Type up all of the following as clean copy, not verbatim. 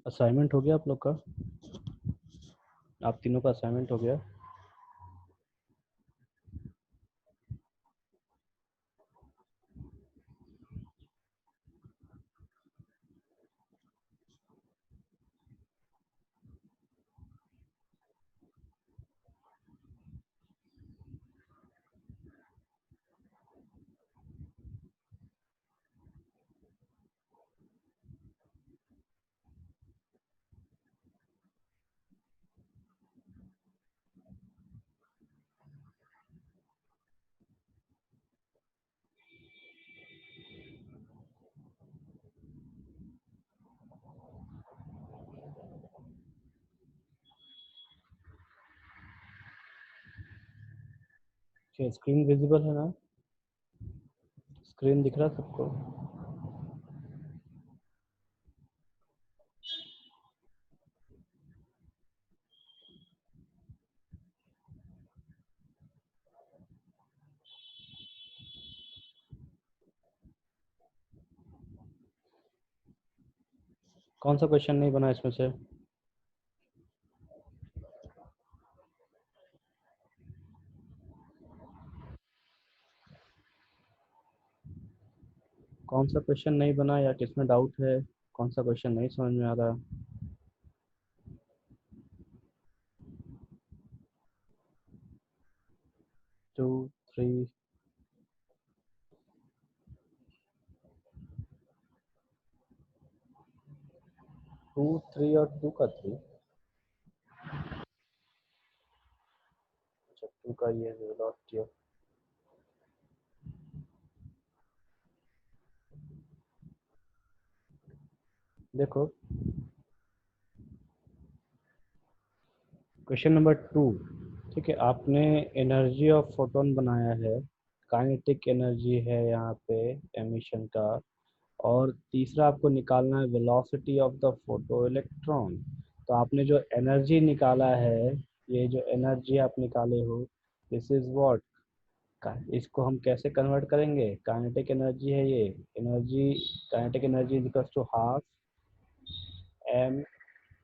Assignment हो गया आप लोग का? आप तीनों का असाइनमेंट हो गया? क्या स्क्रीन विजिबल है ना? स्क्रीन दिख रहा है सबको? कौन सा क्वेश्चन नहीं बना इसमें से? कौन सा क्वेश्चन नहीं बना या किसमें डाउट है? कौन सा क्वेश्चन नहीं समझ में आ रहा? 2, 3। 2, 3 और 2 का 3। अच्छा, 2 का ये वेलोसिटी ऑफ। देखो, क्वेश्चन नंबर 2। ठीक है, आपने एनर्जी ऑफ फोटोन बनाया है, काइनेटिक एनर्जी है यहाँ पे एमिशन का। और तीसरा आपको निकालना है velocity of the photo electron. तो आपने जो एनर्जी निकाला है, ये जो एनर्जी आप निकाले हो, दिस इज व्हाट? इसको हम कैसे कन्वर्ट करेंगे? काइनेटिक एनर्जी है ये। Energy, kinetic energy is equals to half M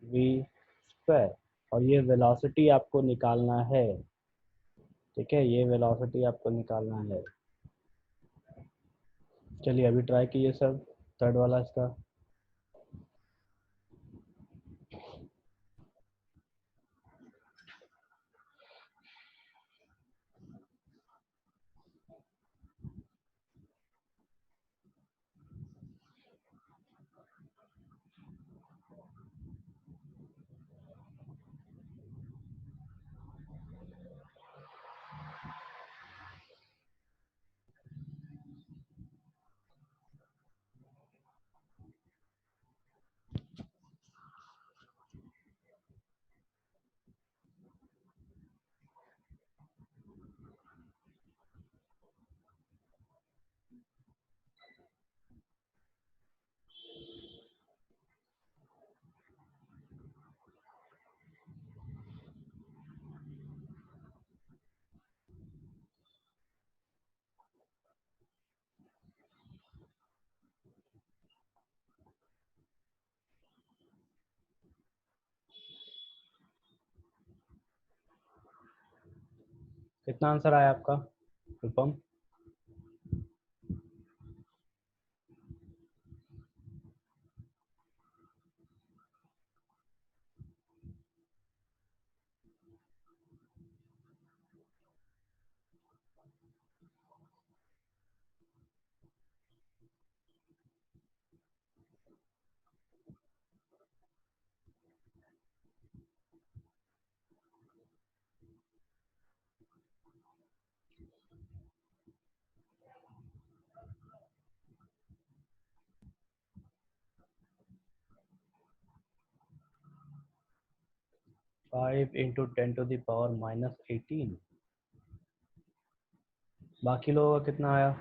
V square. और ये वेलोसिटी आपको निकालना है। ठीक है, ये वेलोसिटी आपको निकालना है। चलिए अभी ट्राई कीजिए सब, थर्ड वाला इसका। कितना आंसर आया आपका अनुपम? Five into 10⁻−18। बाकी लोगों का कितना आया?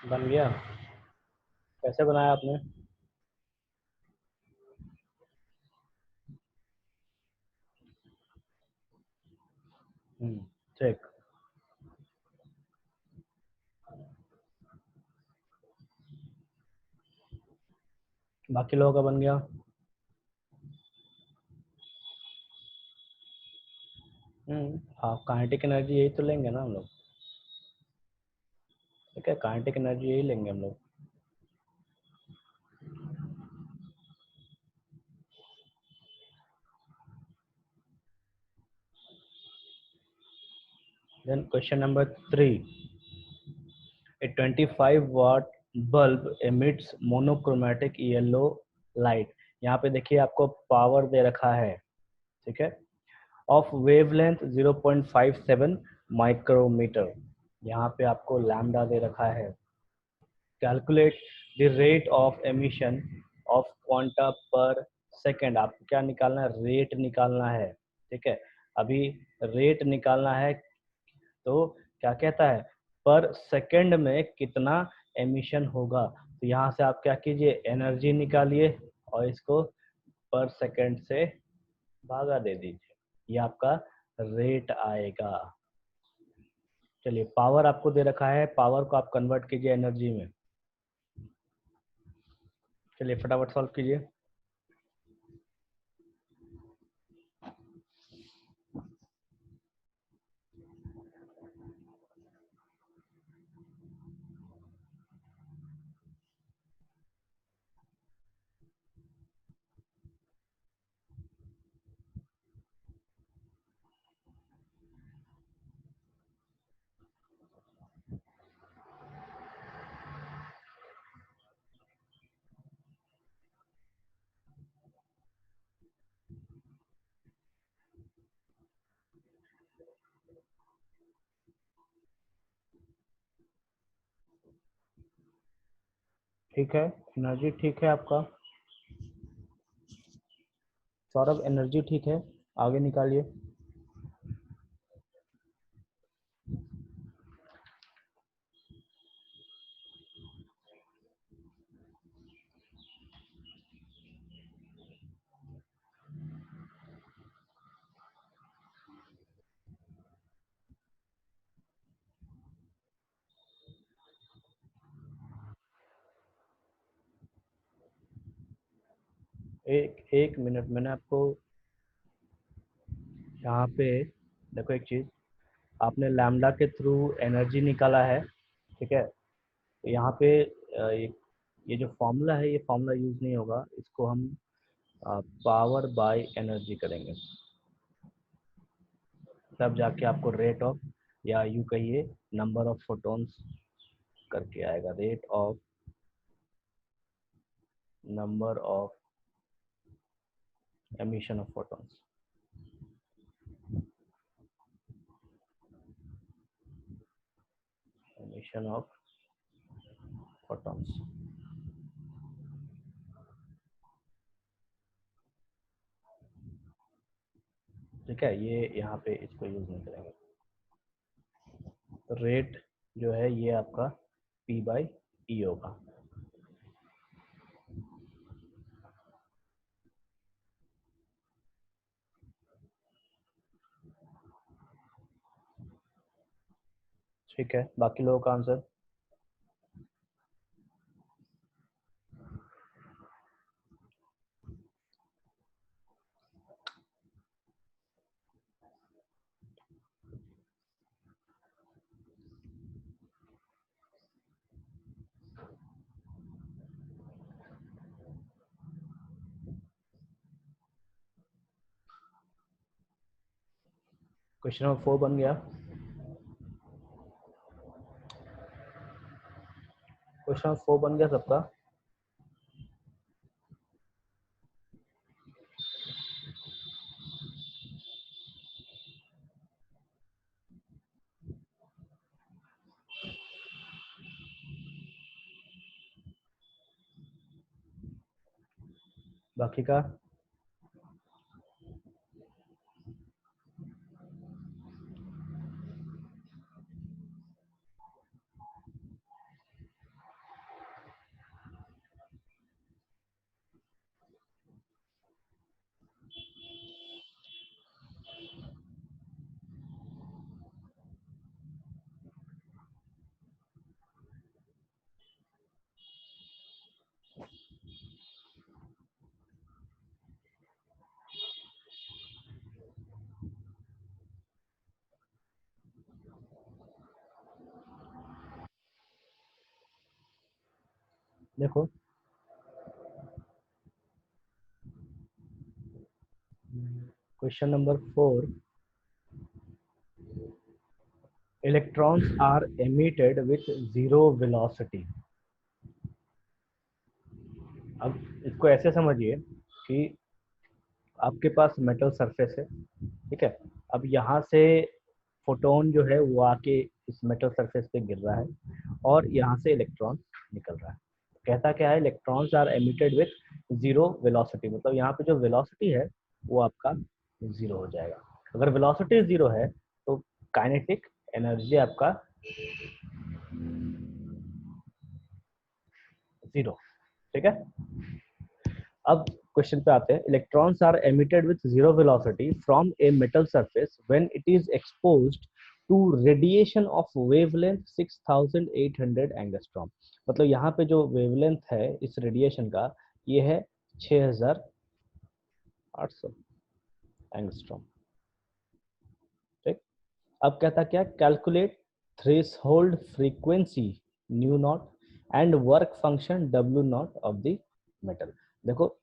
बन गया? कैसे बनाया आपने? हम्म, ठीक। बाकी लोगों का बन गया? हाँ, काइनेटिक एनर्जी यही तो लेंगे ना हम लोग। ठीक है, काइनेटिक एनर्जी यही लेंगे हम लोग। Then question number 3, a 25 watt bulb emits monochromatic yellow light। यहाँ पे देखिए आपको पावर दे रखा है, ठीक है, ऑफ वेवलेंथ 0.57 माइक्रोमीटर। यहाँ पे आपको लैम्डा दे रखा है। Calculate the rate of emission of quanta पर सेकेंड। आपको क्या निकालना है? रेट निकालना है। ठीक है, अभी रेट निकालना है तो क्या कहता है, पर सेकंड में कितना एमिशन होगा। तो यहाँ से आप क्या कीजिए, एनर्जी निकालिए और इसको पर सेकंड से भागा दे दीजिए, ये आपका रेट आएगा। चलिए, पावर आपको दे रखा है, पावर को आप कन्वर्ट कीजिए एनर्जी में। चलिए फटाफट सॉल्व कीजिए। ठीक है, एनर्जी ठीक है आपका। सौरभ, एनर्जी ठीक है, आगे निकालिए। 1 मिनट, मैंने आपको यहाँ पे देखो एक चीज, आपने लैम्डा के थ्रू एनर्जी निकाला है, ठीक है। तो यहाँ पे ये जो फॉर्मूला है, ये फॉर्मूला यूज नहीं होगा, इसको हम पावर बाय एनर्जी करेंगे, तब जाके आपको रेट ऑफ, या यू कहिए नंबर ऑफ फोटॉन्स करके आएगा। Rate of number of emission of photons, emission of photons. ठीक है, ये यहाँ पे इसको यूज नहीं करेंगे। तो रेट जो है ये आपका P बाई ई होगा। ठीक है, बाकी लोगों का आंसर। क्वेश्चन नंबर 4 बन गया। क्वेश्चन नंबर 4 बन गया सबका। बाकी का देखो, question number 4, electrons are emitted with zero velocity. अब इसको ऐसे समझिए कि आपके पास मेटल सरफेस है, ठीक है। अब यहाँ से फोटोन जो है वो आके इस मेटल सरफेस पे गिर रहा है और यहाँ से इलेक्ट्रॉन निकल रहा है। कहता क्या है, electrons are emitted with zero velocity, मतलब यहाँ पे जो वेलोसिटी है वो आपका जीरो हो जाएगा। अगर वेलोसिटी जीरो है तो काइनेटिक एनर्जी आपका जीरो, ठीक है। अब क्वेश्चन पे आते हैं, electrons are emitted with zero velocity from a metal surface when it is exposed to radiation of wavelength 6800 angstrom. मतलब यहाँ पे जो वेवलेंथ है इस रेडिएशन का, ये है 6800 एंगस्ट्रॉम, ठीक। अब कहता क्या, calculate threshold frequency new not and work function W not of the metal. देखो,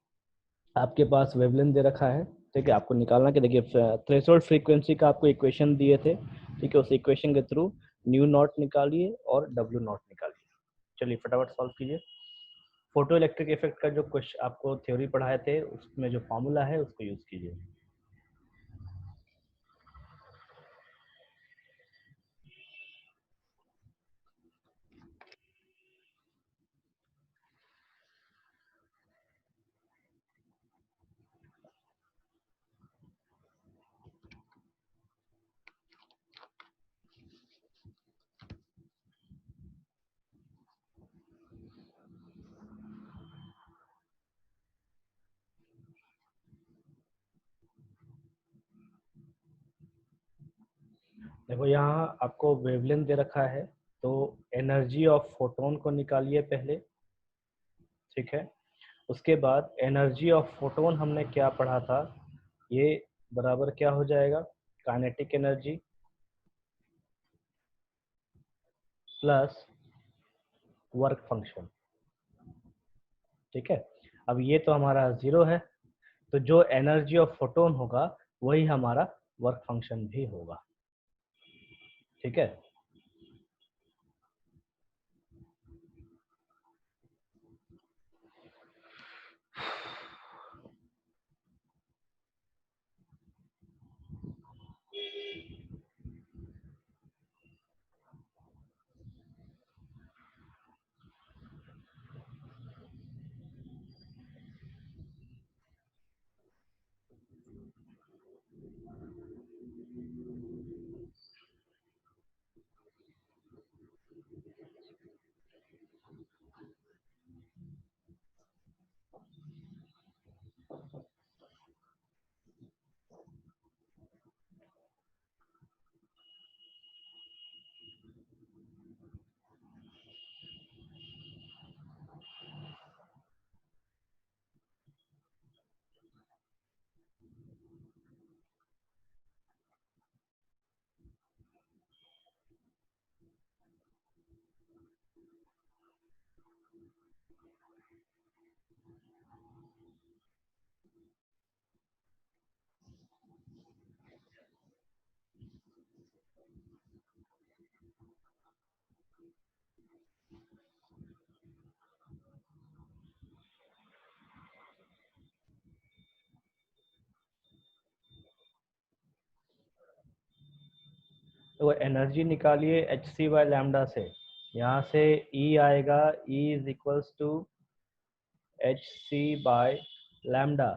आपके पास वेवलेंथ दे रखा है, ठीक है। आपको निकालना कि देखिए, थ्रेशोल्ड फ्रीक्वेंसी का आपको इक्वेशन दिए थे, ठीक है। उस इक्वेशन के थ्रू न्यू नॉट निकालिए और डब्ल्यू नॉट निकालिए। चलिए फटाफट सॉल्व कीजिए। फोटो इलेक्ट्रिक इफेक्ट का जो क्वेश्चन आपको थ्योरी पढ़ाए थे उसमें जो फॉर्मूला है उसको यूज कीजिए। देखो, यहाँ आपको वेवलेंथ दे रखा है, तो एनर्जी ऑफ फोटोन को निकालिए पहले, ठीक है। उसके बाद एनर्जी ऑफ फोटोन हमने क्या पढ़ा था, ये बराबर क्या हो जाएगा, kinetic energy plus work function, ठीक है। अब ये तो हमारा जीरो है, तो जो एनर्जी ऑफ फोटोन होगा वही हमारा वर्क फंक्शन भी होगा, ठीक है। तो एनर्जी निकालिए एच सी बाय लैम्डा से, यहाँ से ई आएगा, E is equals to H C by lambda.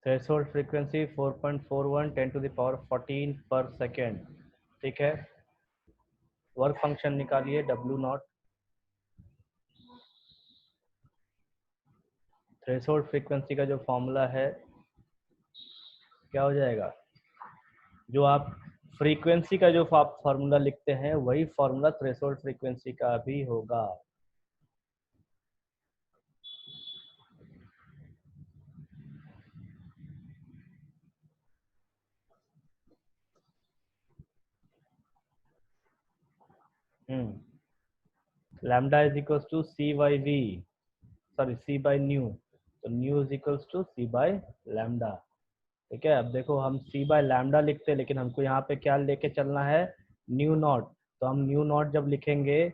Threshold frequency 4.41 10 to the power 14 पर सेकेंड, ठीक है। वर्क फंक्शन निकालिए डब्ल्यू नॉट। थ्रेशोल्ड फ्रीक्वेंसी का जो फॉर्मूला है क्या हो जाएगा, जो आप फ्रीक्वेंसी का जो आप फॉर्मूला लिखते हैं वही फॉर्मूला थ्रेशोल्ड फ्रीक्वेंसी का भी होगा। Lambda is equals to C by V, sorry C by nu, तो nu is equals to C by lambda. ठीक है, अब देखो हम सी बाय लैम्डा लिखते हैं, लेकिन हमको यहाँ पे क्या लेके चलना है, न्यू नॉट। तो हम न्यू नॉट जब लिखेंगे,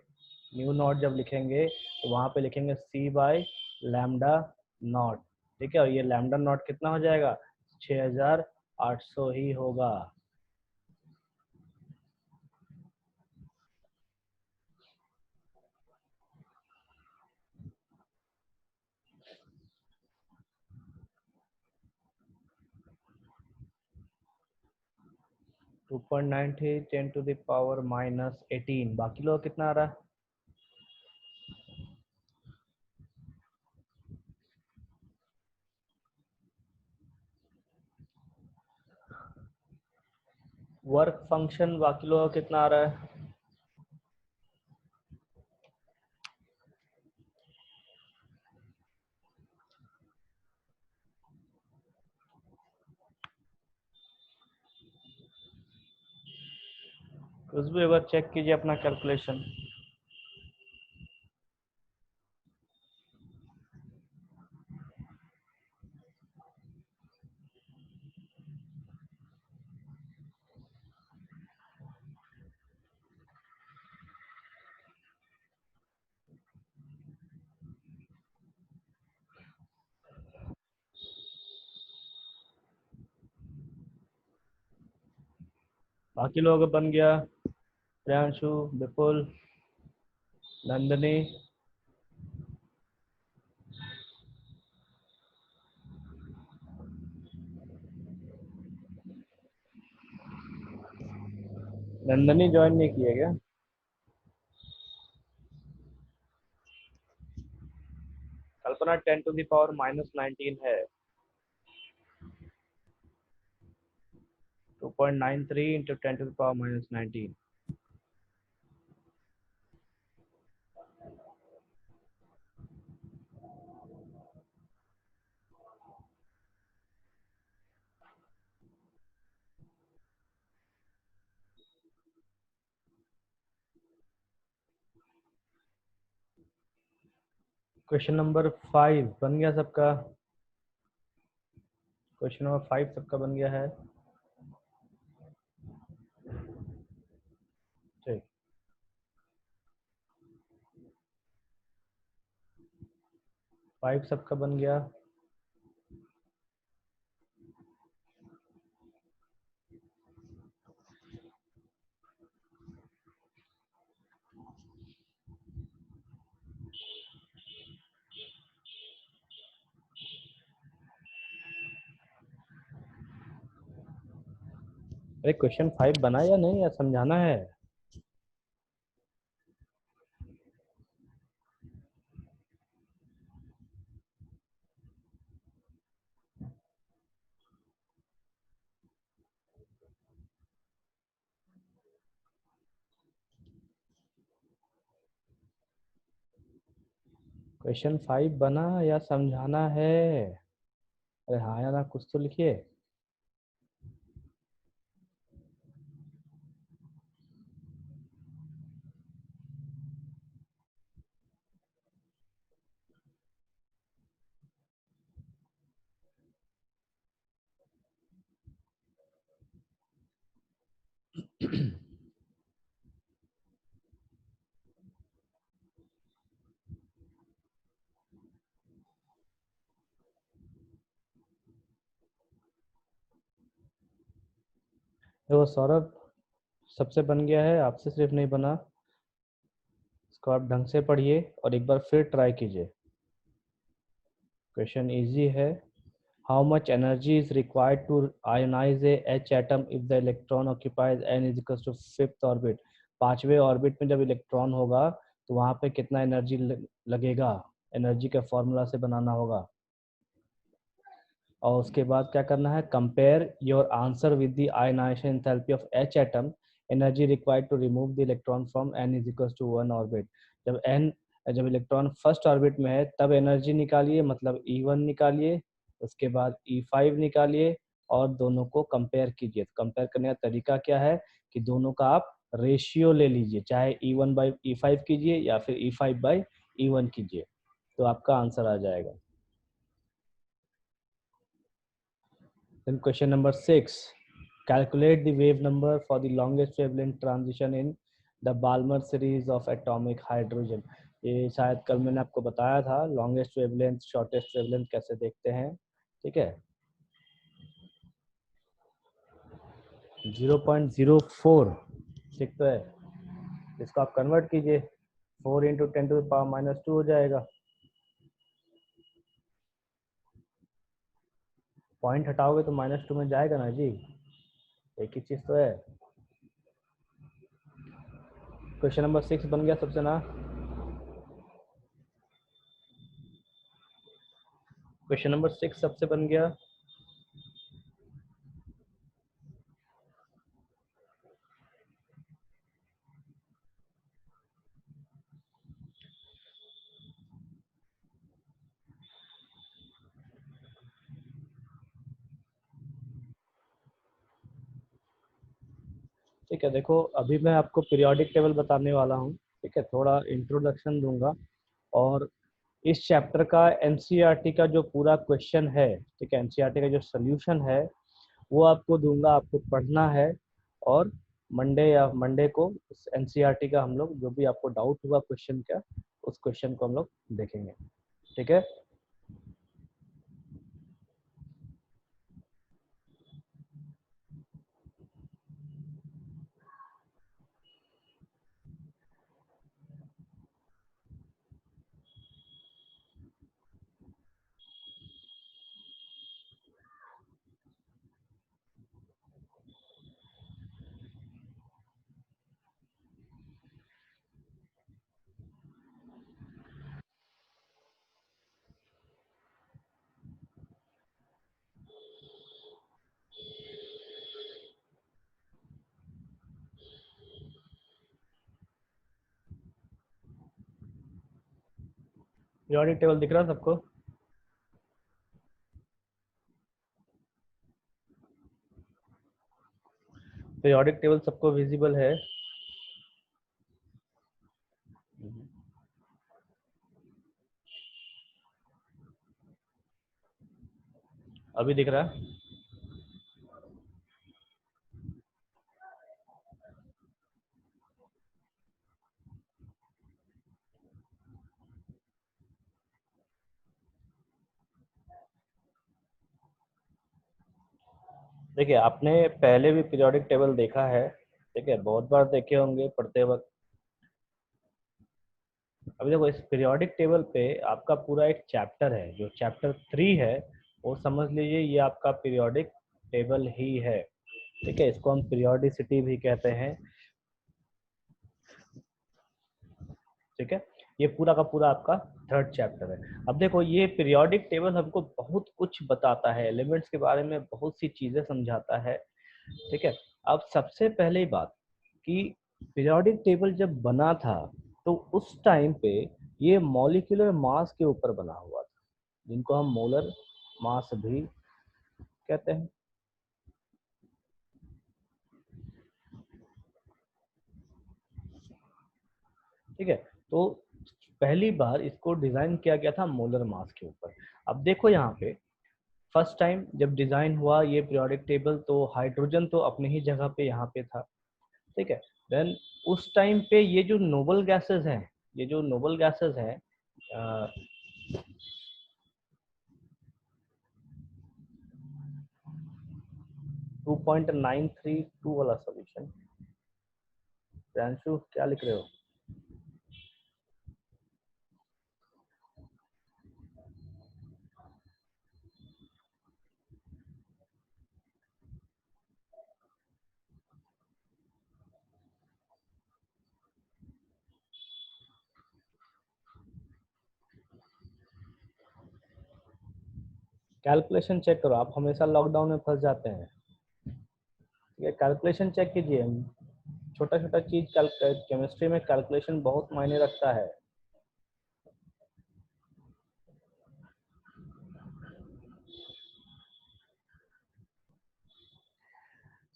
न्यू नॉट जब लिखेंगे तो वहाँ पे लिखेंगे सी बाय लैम्डा नॉट। ठीक है, और ये लैम्डा नॉट कितना हो जाएगा, 6800 ही होगा। 2.93 10⁻−18। बाकी लोग कितना आ रहा है? वर्क फंक्शन बाकी लोग कितना आ रहा है? कुछ भी, एक बार चेक कीजिए अपना कैलकुलेशन। बाकी लोग बन गया, प्रियांशु, विपुल, नंदनी, नंदनी ज्वाइन नहीं किए क्या? कल्पना 10⁻−19 है। 2.93 इंटू 10⁻−19। क्वेश्चन नंबर 5 बन गया सबका? क्वेश्चन नंबर 5 सबका बन गया है? ठीक, 5 सबका बन गया। अरे क्वेश्चन 5 बना या नहीं, या समझाना है? क्वेश्चन 5 बना या समझाना है? अरे हाँ या ना, कुछ तो लिखिए। देखो सौरभ, सबसे बन गया है, आपसे सिर्फ नहीं बना। इसको आप ढंग से पढ़िए और एक बार फिर ट्राई कीजिए। क्वेश्चन इजी है। How much energy is required to ionize a H atom if the electron occupies n is equal to fifth orbit. पांचवें ऑर्बिट में जब इलेक्ट्रॉन होगा तो वहां पे कितना एनर्जी लगेगा, एनर्जी का फॉर्मूला से बनाना होगा। और उसके बाद क्या करना है, compare your answer with the ionization enthalpy of H atom, energy required to remove the electron from n is equal to 1 orbit. जब इलेक्ट्रॉन फर्स्ट ऑर्बिट में है तब एनर्जी निकालिए, मतलब E1 निकालिए, उसके बाद E5 निकालिए और दोनों को कंपेयर कीजिए। कंपेयर करने का तरीका क्या है कि दोनों का आप रेशियो ले लीजिए, चाहे E1/E5 कीजिए या फिर E5/E1 कीजिए, तो आपका आंसर आ जाएगा। Then question number 6, calculate the wave number for the longest wavelength transition in the Balmer series of atomic hydrogen। ये शायद कल मैंने आपको बताया था, longest wavelength shortest wavelength कैसे देखते हैं, ठीक है। 0.04 ठीक तो है, इसको आप कन्वर्ट कीजिए, 4 × 10⁻⁻² हो जाएगा। पॉइंट हटाओगे तो -2 में जाएगा ना जी, एक ही चीज तो है। क्वेश्चन नंबर 6 बन गया सबसे ना। क्वेश्चन नंबर 6 सबसे बन गया। ठीक है, देखो अभी मैं आपको पीरियोडिक टेबल बताने वाला हूँ, ठीक है, थोड़ा इंट्रोडक्शन दूंगा और इस चैप्टर का एनसीईआरटी का जो पूरा क्वेश्चन है, ठीक है, एनसीईआरटी का जो सोल्यूशन है वो आपको दूंगा, आपको पढ़ना है और मंडे को इस एनसीईआरटी का हम लोग जो भी आपको डाउट हुआ क्वेश्चन का, उस क्वेश्चन को हम लोग देखेंगे, ठीक है। पीरियोडिक टेबल दिख रहा है सबको? पीरियोडिक टेबल सबको विजिबल है? अभी दिख रहा है? देखिए आपने पहले भी पीरियोडिक टेबल देखा है, ठीक है, बहुत बार देखे होंगे पढ़ते वक्त। अभी देखो इस पीरियोडिक टेबल पे आपका पूरा एक चैप्टर है, जो चैप्टर 3 है वो समझ लीजिए ये आपका पीरियोडिक टेबल ही है, ठीक है, इसको हम पीरियोडिसिटी भी कहते हैं, ठीक है। ये पूरा का पूरा आपका थर्ड चैप्टर है। अब देखो ये पीरियोडिक टेबल हमको बहुत कुछ बताता है, एलिमेंट्स के बारे में बहुत सी चीजें समझाता है, ठीक है। अब सबसे पहले बात कि पीरियोडिक टेबल जब बना था तो उस टाइम पे ये मॉलिक्यूलर मास के ऊपर बना हुआ था, जिनको हम मोलर मास भी कहते हैं, ठीक है। तो पहली बार इसको डिजाइन किया गया था मोलर मास के ऊपर। अब देखो यहाँ पे फर्स्ट टाइम जब डिजाइन हुआ ये पीरियोडिक टेबल, तो हाइड्रोजन तो अपनी ही जगह पे यहाँ पे था, ठीक है। देन उस टाइम पे ये जो नोबल गैसेस हैं, ये जो नोबल गैसेस हैं 2.932 वाला सॉल्यूशन, प्रियांशु क्या लिख रहे हो? कैलकुलेशन चेक करो, आप हमेशा लॉकडाउन में फंस जाते हैं, ठीक है, कैलकुलेशन चेक कीजिए, छोटा छोटा चीज केमिस्ट्री में कैलकुलेशन बहुत मायने रखता है।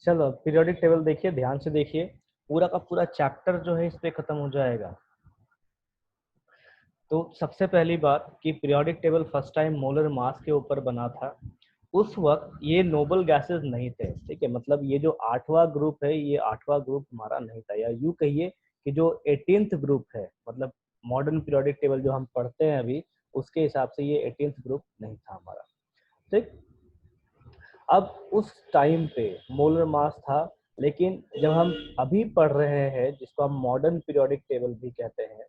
चलो पीरियोडिक टेबल देखिए, ध्यान से देखिए। पूरा का पूरा चैप्टर जो है इस पे खत्म हो जाएगा। तो सबसे पहली बात कि periodic table first time molar mass के ऊपर बना था। उस वक्त ये नोबल गैसेस नहीं थे, ठीक है, मतलब ये जो 8वां ग्रुप है ये 8वां ग्रुप हमारा नहीं था, या यूं कहिए कि जो 18th ग्रुप है, मतलब मॉडर्न पीरियोडिक टेबल जो हम पढ़ते हैं अभी उसके हिसाब से ये 18th ग्रुप नहीं था हमारा, ठीक। अब उस टाइम पे मोलर मास था, लेकिन जब हम अभी पढ़ रहे हैं जिसको हम मॉडर्न पीरियोडिक टेबल भी कहते हैं,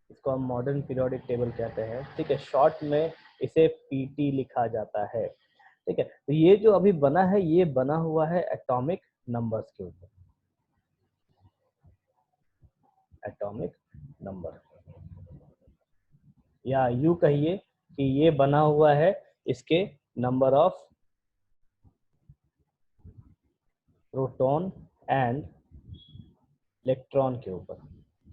इसको हम मॉडर्न पीरियोडिक टेबल कहते हैं, ठीक है, शॉर्ट में इसे पीटी लिखा जाता है, ठीक है। तो ये जो अभी बना है ये बना हुआ है एटॉमिक नंबर्स के ऊपर, एटॉमिक नंबर, या यूं कहिए कि ये बना हुआ है इसके number of proton and electron के ऊपर,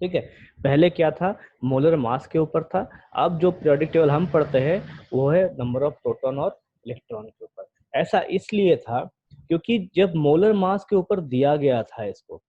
ठीक है। पहले क्या था, मोलर मास के ऊपर था, अब जो पीरियोडिक टेबल हम पढ़ते हैं वो है नंबर ऑफ प्रोटॉन और इलेक्ट्रॉन के ऊपर। ऐसा इसलिए था क्योंकि जब मोलर मास के ऊपर दिया गया था इसको,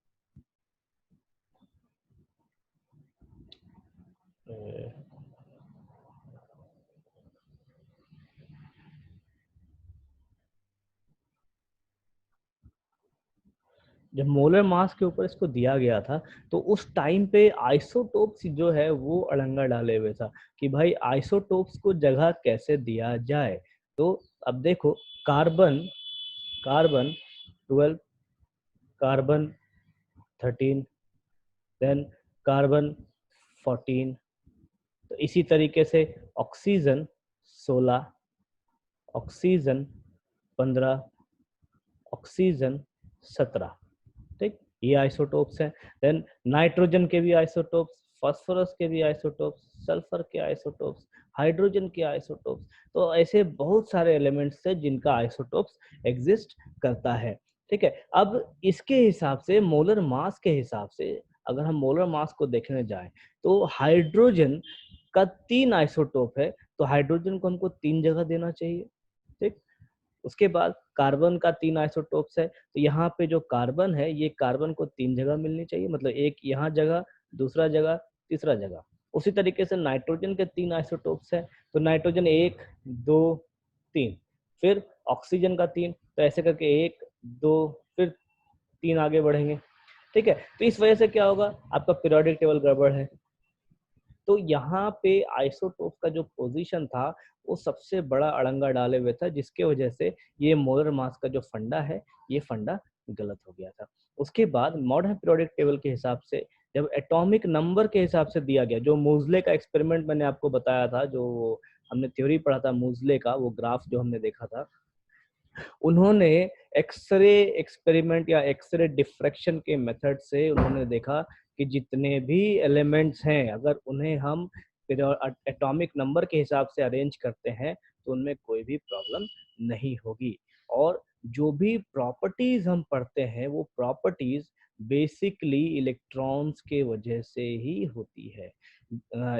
जब मोलर मास के ऊपर इसको दिया गया था तो उस टाइम पे आइसोटोप्स जो है वो अड़ंगा डाले हुए था कि भाई आइसोटोप्स को जगह कैसे दिया जाए। तो अब देखो, carbon carbon 12, carbon 13, then carbon 14, तो इसी तरीके से ऑक्सीजन 16, ऑक्सीजन 15, ऑक्सीजन 17, ठीक, ये आइसोटोप्स हैं। देन नाइट्रोजन के भी आइसोटोप्स, फास्फोरस के भी आइसोटोप्स, सल्फर के आइसोटोप्स, हाइड्रोजन के आइसोटोप्स, तो ऐसे बहुत सारे एलिमेंट्स हैं जिनका आइसोटोप्स एग्जिस्ट करता है, ठीक है। अब इसके हिसाब से मोलर मास के हिसाब से अगर हम मोलर मास को देखने जाएं तो हाइड्रोजन का 3 आइसोटोप है, तो हाइड्रोजन को हमको 3 जगह देना चाहिए, ठीक। उसके बाद कार्बन का 3 आइसोटोप्स है, तो यहाँ पे जो कार्बन है ये कार्बन को 3 जगह मिलनी चाहिए, मतलब एक यहाँ जगह, दूसरा जगह, तीसरा जगह। उसी तरीके से नाइट्रोजन के 3 आइसोटोप्स है, तो नाइट्रोजन 1, 2, 3, फिर ऑक्सीजन का 3, तो ऐसे करके 1, 2, फिर 3 आगे बढ़ेंगे, ठीक है। तो इस वजह से क्या होगा, आपका पीरियोडिक टेबल गड़बड़ है। तो यहाँ पे आइसोटोप का जो पोजीशन था वो सबसे बड़ा अड़ंगा डाले हुए था, जिसके वजह से ये मोलर मास का जो फंडा है ये फंडा गलत हो गया था। उसके बाद मॉडर्न पीरियोडिक टेबल के हिसाब से जब एटॉमिक नंबर के हिसाब से दिया गया, जो मूजले का एक्सपेरिमेंट मैंने आपको बताया था, जो हमने थ्योरी पढ़ा था मूजले का, वो ग्राफ जो हमने देखा था, उन्होंने एक्सरे एक्सपेरिमेंट या एक्सरे डिफ्रैक्शन के मेथड से उन्होंने देखा कि जितने भी एलिमेंट्स हैं अगर उन्हें हम एटॉमिक नंबर के हिसाब से अरेंज करते हैं तो उनमें कोई भी प्रॉब्लम नहीं होगी। और जो भी प्रॉपर्टीज हम पढ़ते हैं वो प्रॉपर्टीज बेसिकली इलेक्ट्रॉन्स के वजह से ही होती है,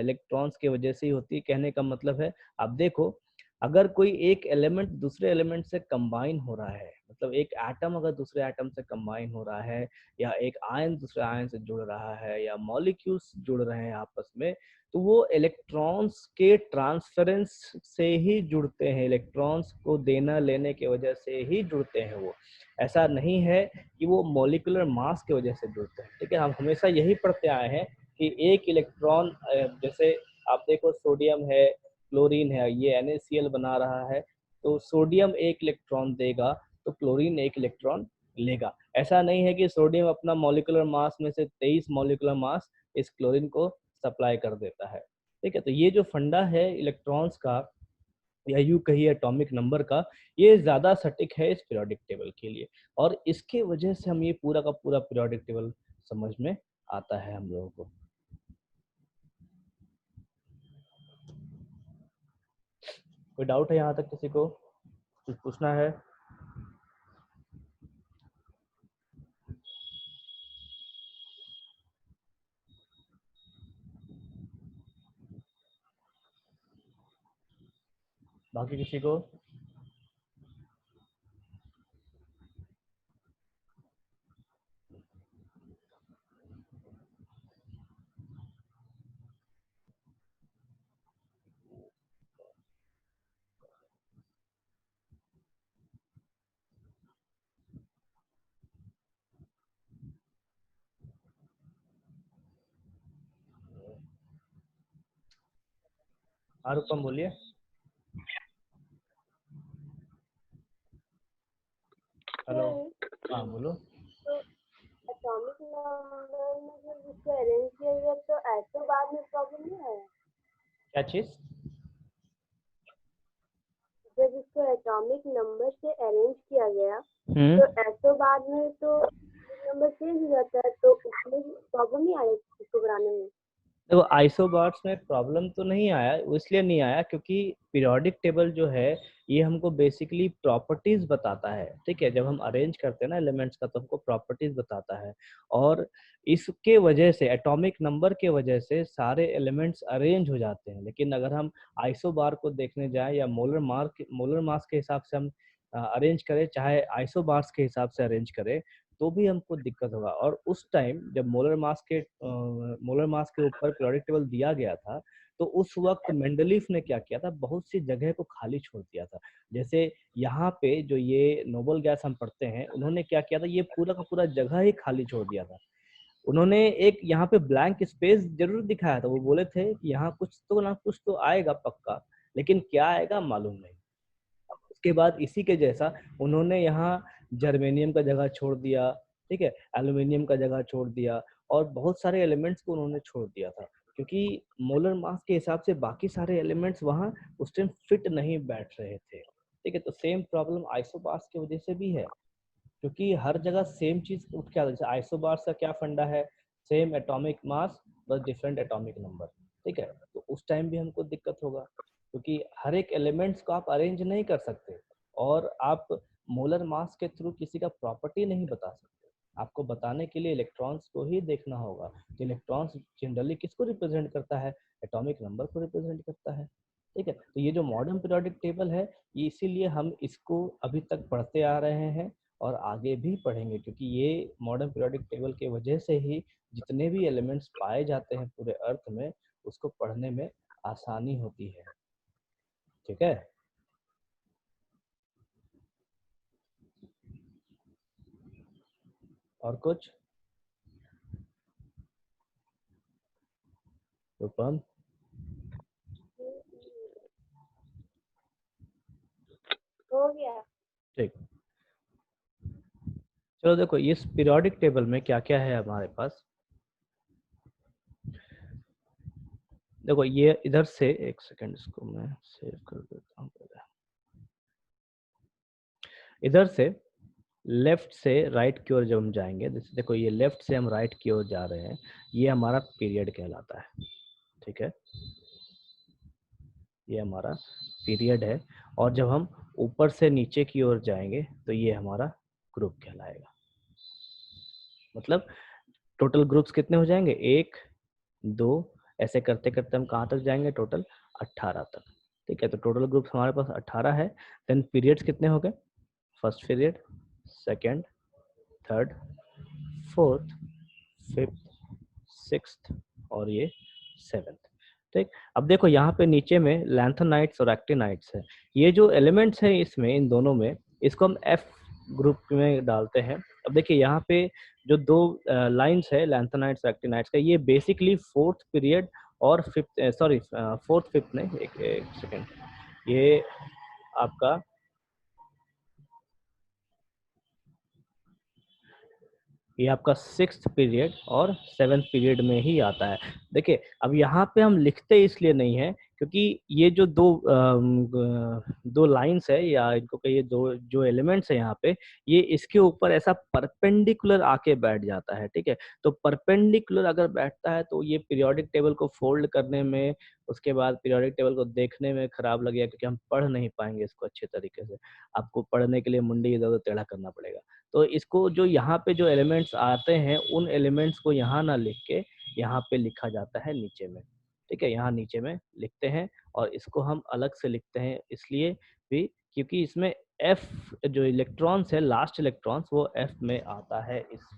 इलेक्ट्रॉन्स के वजह से ही होती है। कहने का मतलब है, आप देखो, अगर कोई एक एलिमेंट दूसरे एलिमेंट से कंबाइन हो रहा है, मतलब एक एटम अगर दूसरे एटम से कंबाइन हो रहा है, या एक आयन दूसरे आयन से जुड़ रहा है, या मॉलिक्यूल्स जुड़ रहे हैं आपस में, तो वो इलेक्ट्रॉन्स के ट्रांसफरेंस से ही जुड़ते हैं, इलेक्ट्रॉन्स को देना लेने की वजह से ही जुड़ते हैं। वो ऐसा नहीं है कि वो मॉलिक्यूलर मास की वजह से जुड़ते हैं, ठीक है। हम हमेशा यही पढ़ते आए हैं कि एक इलेक्ट्रॉन, जैसे आप देखो सोडियम है, क्लोरीन है, ये NaCl बना रहा है, तो सोडियम एक इलेक्ट्रॉन देगा तो क्लोरीन एक इलेक्ट्रॉन लेगा। ऐसा नहीं है कि सोडियम अपना मॉलिक्यूलर मास में से 23 मॉलिक्यूलर मास इस क्लोरीन को सप्लाई कर देता है, ठीक है। तो ये जो फंडा है इलेक्ट्रॉन्स का, या यूं कहिए एटॉमिक नंबर का, ये ज्यादा सटीक है इस पीरियोडिक टेबल के लिए, और इसके वजह से हम ये पूरा का पूरा पीरियोडिक टेबल समझ में आता है हम लोगों को। कोई डाउट है यहाँ तक किसी को, कुछ पूछना है? बाकी किसी को? हाँ रूपम बोलिए। हेलो। हाँ बोलो। तो एटॉमिक नंबर में जब इसको अरेंज किया गया तो ऐसे बाद में प्रॉब्लम नहीं आया? क्या चीज? जब इसको एटॉमिक नंबर से अरेंज किया गया हम्म। तो ऐसे बाद में तो नंबर चेंज हो जाता है, तो उसमें प्रॉब्लम नहीं आया इसको बनाने में? देखो आइसोबार्स में प्रॉब्लम तो नहीं आया, वो इसलिए नहीं आया क्योंकि पीरियोडिक टेबल जो है ये हमको बेसिकली प्रॉपर्टीज बताता है। ठीक है, जब हम अरेंज करते हैं ना एलिमेंट्स का तो हमको प्रॉपर्टीज बताता है, और इसके वजह से एटॉमिक नंबर के वजह से सारे एलिमेंट्स अरेंज हो जाते हैं। लेकिन अगर हम आइसोबार को देखने जाएं या मोलर मास के हिसाब से हम अरेंज करें, चाहे आइसोबार्स के हिसाब से अरेंज करें, तो भी हमको दिक्कत होगा। और उस टाइम जब मोलर मास के ऊपर पीरियोडिक टेबल दिया गया था, तो उस वक्त मेंडलीफ ने क्या किया था, बहुत सी जगह को खाली छोड़ दिया था। जैसे यहाँ पे जो ये नोबल गैस हम पढ़ते हैं, उन्होंने क्या किया था, ये पूरा का पूरा जगह ही खाली छोड़ दिया था। उन्होंने एक यहाँ पे ब्लैंक स्पेस जरूर दिखाया था, वो बोले थे कि यहाँ कुछ तो ना कुछ तो आएगा पक्का, लेकिन क्या आएगा मालूम नहीं। उसके बाद इसी के जैसा उन्होंने यहाँ जर्मेनियम का जगह छोड़ दिया, ठीक है, एल्यूमिनियम का जगह छोड़ दिया, और बहुत सारे एलिमेंट्स को उन्होंने छोड़ दिया था, क्योंकि मोलर मास के हिसाब से बाकी सारे एलिमेंट्स वहाँ उस टाइम फिट नहीं बैठ रहे थे। ठीक है, तो सेम प्रॉब्लम आइसोबार्स की वजह से भी है, क्योंकि हर जगह सेम चीज उठ के आता है। जैसे आइसोबार्स का क्या फंडा है, सेम एटॉमिक मास बस डिफरेंट एटॉमिक नंबर। ठीक है, तो उस टाइम भी हमको दिक्कत होगा, क्योंकि हर एक एलिमेंट्स को आप अरेंज नहीं कर सकते, और आप मोलर मास के थ्रू किसी का प्रॉपर्टी नहीं बता सकते। आपको बताने के लिए इलेक्ट्रॉन्स को ही देखना होगा। तो इलेक्ट्रॉन्स जनरली किसको रिप्रेजेंट करता है, एटॉमिक नंबर को रिप्रेजेंट करता है। ठीक है, तो ये जो मॉडर्न पीरियोडिक टेबल है, ये इसीलिए हम इसको अभी तक पढ़ते आ रहे हैं और आगे भी पढ़ेंगे, क्योंकि ये मॉडर्न पीरियोडिक टेबल के वजह से ही जितने भी एलिमेंट्स पाए जाते हैं पूरे अर्थ में, उसको पढ़ने में आसानी होती है। ठीक है, और कुछ रूपम? हो गया। ठीक, चलो देखो इस पीरियोडिक टेबल में क्या क्या है हमारे पास। देखो ये इधर से, एक सेकंड इसको मैं सेव कर देता हूँ पहले। इधर से लेफ्ट से राइट की ओर जब हम जाएंगे, देखो ये लेफ्ट से हम राइट की ओर जा रहे हैं, ये हमारा पीरियड कहलाता है। ठीक है, ये हमारा पीरियड है। और जब हम ऊपर से नीचे की ओर जाएंगे तो ये हमारा ग्रुप कहलाएगा। मतलब टोटल ग्रुप्स कितने हो जाएंगे, 1 2, ऐसे करते करते हम कहाँ तक जाएंगे, टोटल 18 तक। ठीक है, तो टोटल ग्रुप्स हमारे पास 18 है। देन पीरियड्स कितने हो गए, first period, second, third, fourth, fifth, sixth, और ये सेवेंथ। ठीक, अब देखो यहाँ पे नीचे में लैंथेनाइट्स और एक्टिनाइट्स है। ये जो एलिमेंट्स हैं इसमें, इन दोनों में, इसको हम एफ ग्रुप में डालते हैं। अब देखिए यहाँ पे जो दो लाइंस है लैंथेनाइट्स और एक्टिनाइट्स का, ये बेसिकली फोर्थ पीरियड और फिफ्थ, सॉरी फोर्थ फिफ्थ नहीं, एक सेकेंड, ये आपका ये आपका सिक्स्थ पीरियड और सेवेंथ पीरियड में ही आता है। देखिए अब यहाँ पे हम लिखते इसलिए नहीं है क्योंकि ये जो दो लाइंस है, या इनको कहिए दो जो एलिमेंट्स है यहाँ पे, ये इसके ऊपर ऐसा परपेंडिकुलर आके बैठ जाता है। ठीक है, तो परपेंडिकुलर अगर बैठता है तो ये पीरियोडिक टेबल को फोल्ड करने में, उसके बाद पीरियोडिक टेबल को देखने में खराब लगेगा, क्योंकि हम पढ़ नहीं पाएंगे इसको अच्छे तरीके से। आपको पढ़ने के लिए मुंडी इधर उधर टेढ़ा करना पड़ेगा। तो इसको जो यहाँ पे जो एलिमेंट्स आते हैं, उन एलिमेंट्स को यहाँ ना लिख के यहाँ पे लिखा जाता है नीचे में। ठीक है, यहाँ नीचे में लिखते हैं, और इसको हम अलग से लिखते हैं इसलिए भी क्योंकि इसमें एफ जो इलेक्ट्रॉन्स है, लास्ट इलेक्ट्रॉन्स, वो एफ में आता है इस